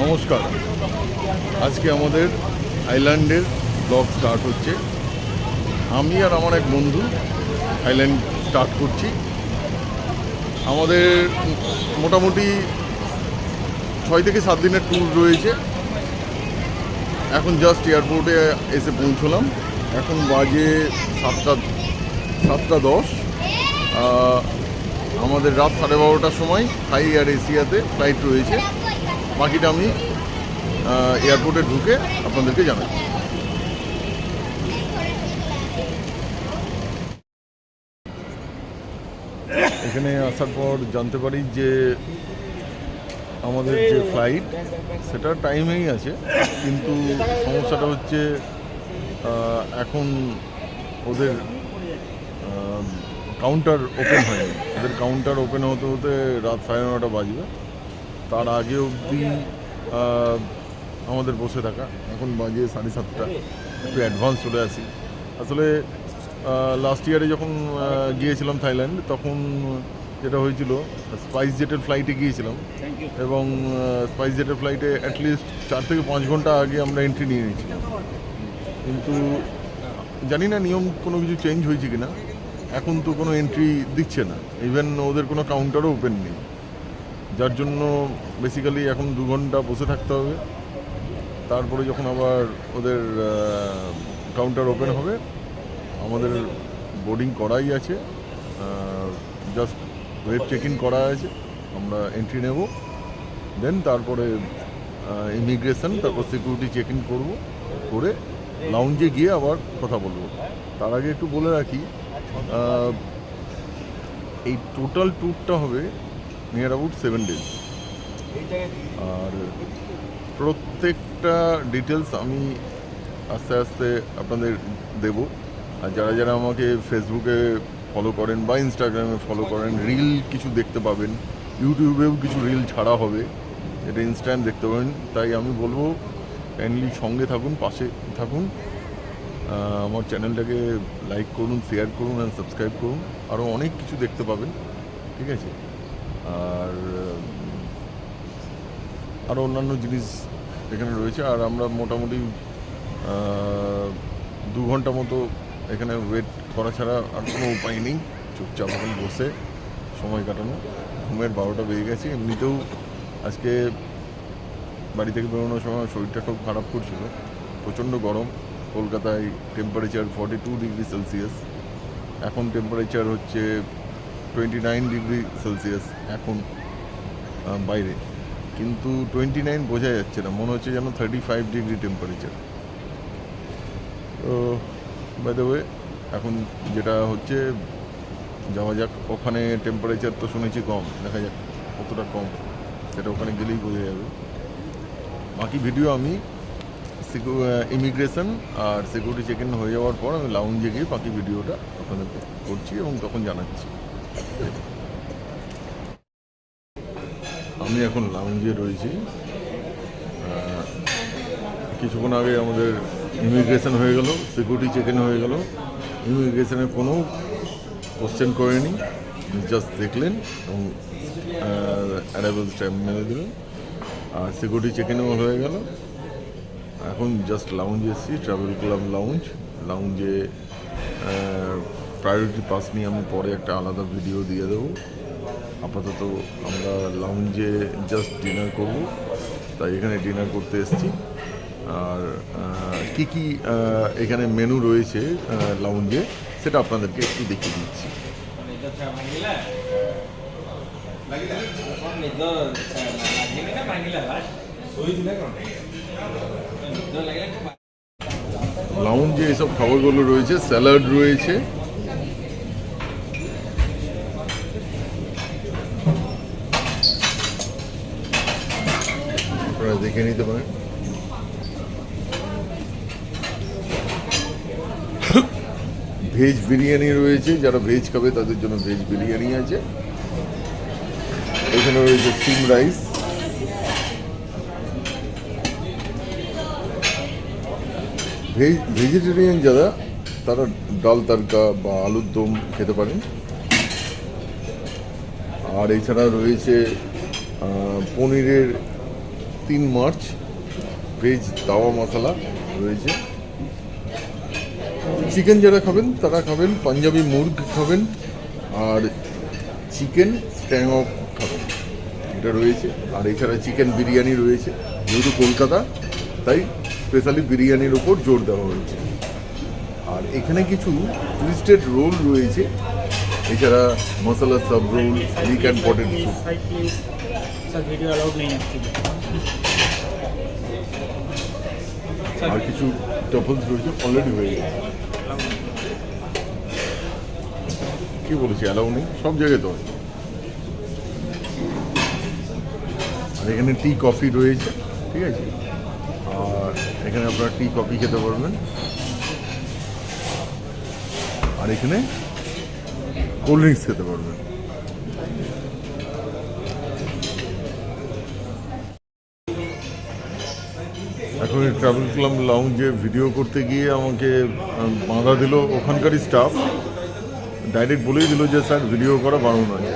নমস্কার। আজকে আমাদের আইল্যান্ডের ব্লগ স্টার্ট হচ্ছে। আমি আর আমার এক বন্ধু আইল্যান্ড স্টার্ট করছি। আমাদের মোটামুটি 6 থেকে 7 দিনের ট্যুর রয়েছে। এখন জাস্ট এয়ারপোর্টে এসে পৌঁছলাম। এখন বাজে 7টা 10। আমাদের রাত 12:30টার সময় থাই এয়ার এশিয়াতে ফ্লাইট রয়েছে। বাকিটা আমি এয়ারপোর্টে ঢুকে আপনাদেরকে জানাচ্ছি। এখানে আসার পর জানতে পারি যে আমাদের যে ফ্লাইট সেটা টাইমেই আছে, কিন্তু সমস্যাটা হচ্ছে এখন ওদের কাউন্টার ওপেন হয়নি। ওদের কাউন্টার ওপেন হতে হতে রাত 9:30 বাজবে। তার আগে অবধি আমাদের বসে থাকা। এখন বাজে 7:30। একটু অ্যাডভান্স চলে আসি। আসলে লাস্ট ইয়ারে যখন গিয়েছিলাম থাইল্যান্ড, তখন যেটা হয়েছিল, স্পাইস জেটের ফ্লাইটে গিয়েছিলাম এবং স্পাইস জেটের ফ্লাইটে অ্যাটলিস্ট 4 থেকে 5 ঘন্টা আগে আমরা এন্ট্রি নিয়ে নিয়েছিলাম। কিন্তু জানি না নিয়ম কোনো কিছু চেঞ্জ হয়েছে কিনা, এখন তো কোনো এন্ট্রি দিচ্ছে না। ইভেন ওদের কোনো কাউন্টারও ওপেন নেই, যার জন্য বেসিক্যালি এখন 2 ঘন্টা বসে থাকতে হবে। তারপরে যখন আবার ওদের কাউন্টার ওপেন হবে, আমাদের বোর্ডিং করাই আছে, জাস্ট ওয়েব চেক ইন করা আছে, আমরা এন্ট্রি নেব। দেন তারপরে ইমিগ্রেশন, তারপর সিকিউরিটি চেক ইন করবো, করে লাউঞ্জে গিয়ে আবার কথা বলবো। তার আগে একটু বলে রাখি, এই টোটাল ট্যুরটা হবে নিয়ার অ্যাবাউট 7 ডেজ। আর প্রত্যেকটা ডিটেলস আমি আস্তে আস্তে আপনাদের দেব। আর যারা যারা আমাকে ফেসবুকে ফলো করেন বা ইনস্টাগ্রামে ফলো করেন, রিল কিছু দেখতে পাবেন, ইউটিউবেও কিছু রিল ছাড়া হবে, এটা ইনস্ট্যান্ট দেখতে পাবেন। তাই আমি বলবো কাইন্ডলি সঙ্গে থাকুন, পাশে থাকুন, আমার চ্যানেলটাকে লাইক করুন, শেয়ার করুন অ্যান্ড সাবস্ক্রাইব করুন। আরও অনেক কিছু দেখতে পাবেন, ঠিক আছে? আর আরও অন্যান্য জিনিস এখানে রয়েছে। আর আমরা মোটামুটি 2 ঘন্টা মতো এখানে ওয়েট করা ছাড়া আর কোনো উপায় নেই। চুপচাপ এখন বসে সময় কাটানো। ঘুমের 12টা বেজে গেছে। এমনিতেও আজকে বাড়ি থেকে বেরোনোর সময় শরীরটা খুব খারাপ করছিল, প্রচণ্ড গরম। কলকাতায় টেম্পারেচার 42 ডিগ্রি সেলসিয়াস, এখন টেম্পারেচার হচ্ছে 29 ডিগ্রি সেলসিয়াস এখন বাইরে, কিন্তু 29 বোঝা যাচ্ছে না, মনে হচ্ছে যেন 35 ডিগ্রি টেম্পারেচার। তো বাই দ্য ওয়ে, এখন যেটা হচ্ছে, যাওয়া যাক। ওখানে টেম্পারেচার তো শুনেছি কম, দেখা যাক কতটা কম, সেটা ওখানে গেলেই বোঝা যাবে। বাকি ভিডিও আমি ইমিগ্রেশন আর সিকিউরিটি চেক ইন হয়ে যাওয়ার পর আমি লাউঞ্জে গিয়ে বাকি ভিডিওটা আপনাদেরকে করছি এবং তখন জানাচ্ছি। আমি এখন লাউঞ্জে রয়েছি। কিছুক্ষণ আগে আমাদের ইমিগ্রেশন হয়ে গেল, সিকিউরিটি চেক ইন হয়ে গেল। ইমিগ্রেশনে কোনো কোশ্চেন করেনি, জাস্ট দেখলেন এবং অ্যারাইভাল স্ট্যাম্প মেরে দিলেন। আর সিকিউরিটি চেক ইনও হয়ে গেল। এখন জাস্ট লাউঞ্জে এসেছি, ট্রাভেল ক্লাব লাউঞ্জে প্রায়োরিটি পাস নিয়ে আমি পরে একটা আলাদা ভিডিও দিয়ে দেবো। আপাতত আমরা লাউঞ্জে জাস্ট ডিনার করব, তাই এখানে ডিনার করতে এসেছি। আর কি কি এখানে মেনু রয়েছে লাউঞ্জে, সেটা আপনাদেরকে একটু দেখিয়ে দিচ্ছি। লাউঞ্জে এসব খাবারগুলো রয়েছে, স্যালাড রয়েছে, আপনারা দেখে নিতে পারেন। ভেজ বিরিয়ানি রয়েছে, যারা ভেজ খাবে তাদের জন্য ভেজ বিরিয়ানি আছে। এখানে রয়েছে স্টিম রাইস, ভেজিটেরিয়ান যারা তারা ডাল তড়কা বা আলুর দম খেতে পারেন। আর এছাড়া রয়েছে পনিরের 3 মার্চ ভেজ দাওয়া মশলা রয়েছে। চিকেন যারা খাবেন তারা খাবেন, পাঞ্জাবি মুর্গ খাবেন, আর চিকেন স্ট্যাং অফ খাবেন, এটা রয়েছে। আর এছাড়া চিকেন বিরিয়ানি রয়েছে, যেহেতু কলকাতা তাই স্পেশালি বিরিয়ানির ওপর জোর দেওয়া হয়েছে। আর এখানে কিছু টুইস্টেড রোল রয়েছে, এছাড়া masala sub roll, leek and potato soup. আর কিছু টফলস রয়েছে, অলরেডি হয়ে গেছে। কি বলেছি, অ্যালাউ নেই, সব জায়গায় তো হয়। আর এখানে টি কফি রয়েছে, ঠিক আছে। আর এখানে আপনারা টি কফি খেতে পারবেন। আর এখানে কোল্ড ড্রিঙ্কস খেতে পারবেন। এখন এই ট্রাভেল ক্লাব লাউঞ্জে ভিডিও করতে গিয়ে আমাকে বাধা দিল ওখানকারই স্টাফ, ডাইরেক্ট বলেই দিল যে স্যার ভিডিও করা বারণ আছে।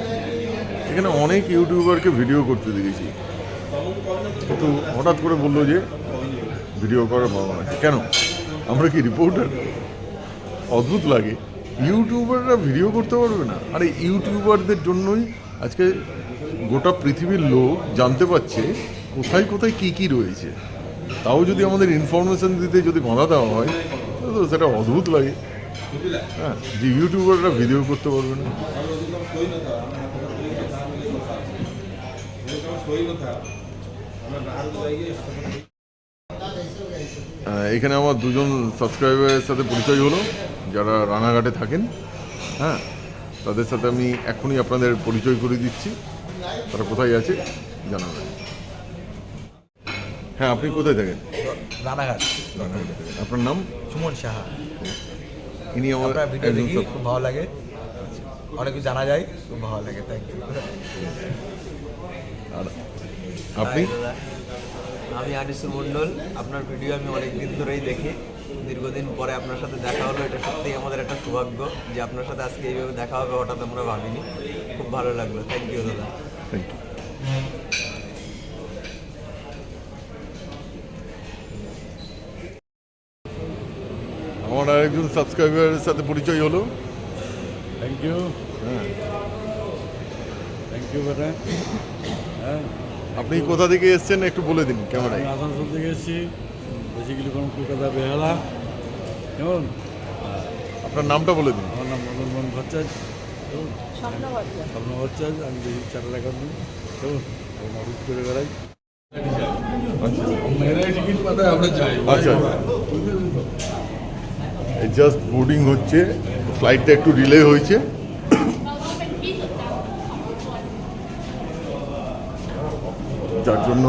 এখানে অনেক ইউটিউবারকে ভিডিও করতে দেখেছি, কিন্তু হঠাৎ করে বললো যে ভিডিও করা বারণ আছে। কেন, আমরা কি রিপোর্টার? অদ্ভুত লাগে, ইউটিউবাররা ভিডিও করতে পারবে না? আরে ইউটিউবারদের জন্যই আজকে গোটা পৃথিবীর লোক জানতে পারছে কোথায় কোথায় কী কী রয়েছে। তাও যদি আমাদের ইনফরমেশন দিতে যদি বাধা দেওয়া হয়, তো সেটা অদ্ভুত লাগে। হ্যাঁ, যে ইউটিউবাররা ভিডিও করতে পারবে না। এখানে আমার দুজন সাবস্ক্রাইবারের সাথে পরিচয় হলো, যারা রানাঘাটে থাকেন। হ্যাঁ, তাদের সাথে আমি এখনই আপনাদের পরিচয় করে দিচ্ছি, তারা কোথায় আছে জানাবেন। হ্যাঁ, আপনি কোথায় থাকেন? রানাঘাট। আপনার নাম? সুমন সাহা। ইনি আমার ভিডিও দেখি, খুব ভালো লাগে, অনেক কিছু জানা যায়, খুব ভালো লাগে। Thank you. আর আপনি? আমি আনিসুর মণ্ডল। আপনার ভিডিও আমি অনেক দিন ধরেই দেখি, দীর্ঘদিন পরে আপনার সাথে দেখা হলো, এটা সত্যিই আমাদের একটা সৌভাগ্য যে আপনার সাথে আজকে এইভাবে দেখা হবে, হঠাৎ আমরা ভাবিনি। খুব ভালো লাগলো, থ্যাংক ইউ দাদা। Thank you. আমার আরেকজন সাবস্ক্রাইবারের সাথে পরিচয় হলো। Thank you. হ্যাঁ, থ্যাংক ইউ বেটা। হ্যাঁ, আপনি কোথা থেকে এসেছেন একটু বলে দিন ক্যামেরায়। আমি আসানসোল থেকে এসেছি, বেসিক্যালি কোন কলকাতা বেহালা। কেমন? আপনার নামটা বলে দিন। আমার নাম মদন মোহন ভট্টাচার্য। কেমন? স্বপ্ন ভট্টাচার্য। আমি বেশি চার্টার অ্যাকাউন্টেন্ট। কেমন? আমি অডিট করে বেড়াই। টিকিট পাতায় আমরা যাই। আচ্ছা, জাস্ট বোর্ডিং হচ্ছে, ফ্লাইটটা একটু ডিলে হয়েছে। যার জন্য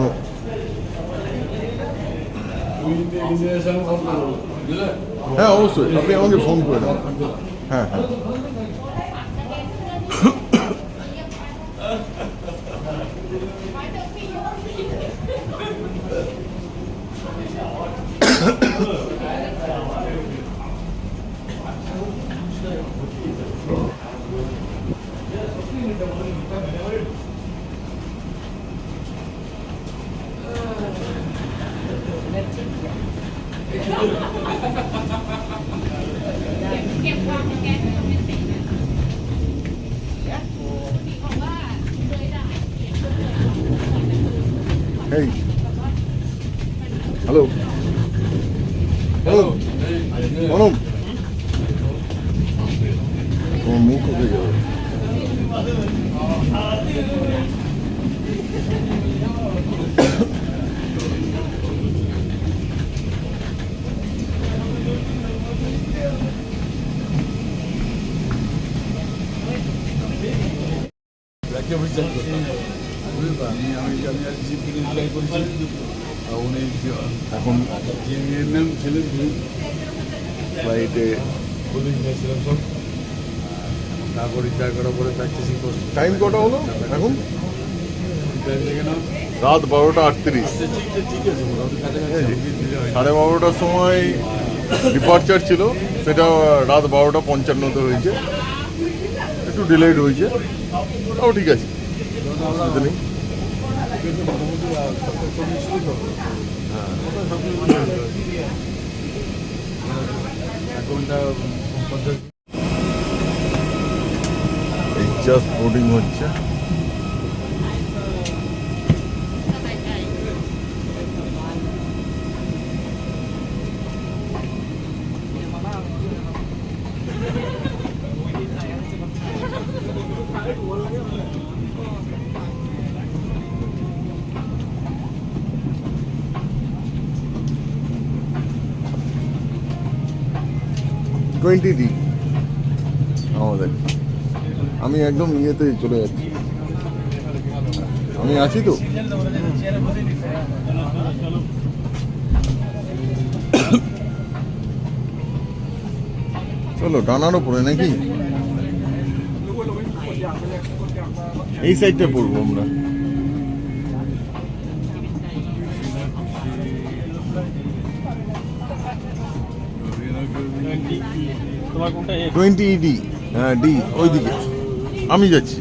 হ্যাঁ অবশ্যই আপনি আমাকে ফোন করে দেন। হ্যাঁ হ্যাঁ, এই হ্যালো হ্যালো অনুপ, তোমার মুখ কোথায় যাবে? এখন ছিলেন ফ্লাইটে সব, তারপর রিটায়ার করার পরে প্র্যাকটিসিং করছি। টাইম কটা হলো এখন? টাইম থেকে না, রাত 12:38। ঠিক আছে, মোটামুটি কাছাকাছি। 12:30টার সময় ডিপার্চার ছিল, সেটা রাত 12:55-তে হয়েছে, একটু ডিলেড হয়েছে, তাও ঠিক আছে, অসুবিধা নেই। আগে তো মোটামুটি 70-40 ছিল তো হ্যাঁ এখনটা 50 এই জাস্ট বোর্ডিং হচ্ছে। টোয়েন্টি ডি আমাদের, আমি একদম ইয়েতে চলে যাচ্ছি, আমি আছি তো। চলো ডানার ওপরে নাকি এই সাইডটা পড়বো আমরা। তোমার কোনটা 20 ডি, হ্যাঁ ডি ওইদিকে আমি যাচ্ছি।